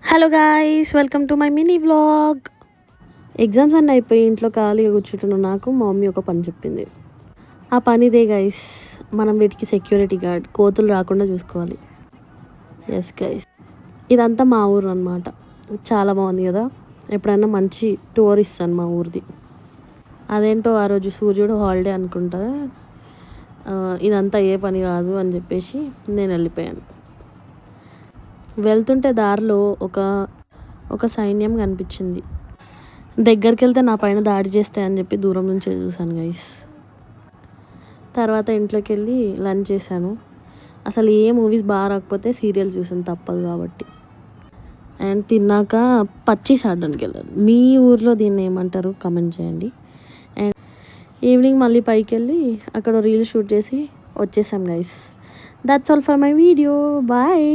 Hello guys, welcome to my mini vlog. Exams అన్నీ అయిపోయి ఇంట్లో ఖాళీగా కూర్చుంటున్న నాకు మా మమ్మీ ఒక పని చెప్పింది. ఆ పనిదే గైస్, మనం వీటికి సెక్యూరిటీ గార్డ్, కోతులు రాకుండా చూసుకోవాలి. ఎస్ గైస్, ఇదంతా మా ఊరు అనమాట. చాలా బాగుంది కదా. ఎప్పుడైనా మంచి టూర్ ఇస్తాను మా ఊరిది. అదేంటో ఆ రోజు సూర్యుడు హాలిడే అనుకుంటా, ఇదంతా ఏ పని కాదు అని చెప్పేసి నేను వెళ్ళిపోయాను. వెళ్తుంటే దారిలో ఒక సైన్యం కనిపించింది. దగ్గరికి వెళ్తే నా పైన దాడి చేస్తాయని చెప్పి దూరం నుంచి చూశాను గైస్. తర్వాత ఇంట్లోకి వెళ్ళి లంచ్ చేశాను. అసలు ఏ మూవీస్ బాగా రాకపోతే సీరియల్ చూసాను, తప్పదు కాబట్టి. అండ్ తిన్నాక పచ్చీస్ ఆడడానికి వెళ్ళాను. మీ ఊర్లో దీన్ని ఏమంటారు కమెంట్ చేయండి. అండ్ ఈవినింగ్ మళ్ళీ పైకి వెళ్ళి అక్కడ రీల్ షూట్ చేసి వచ్చేసాం guys. That's all for my video. Bye.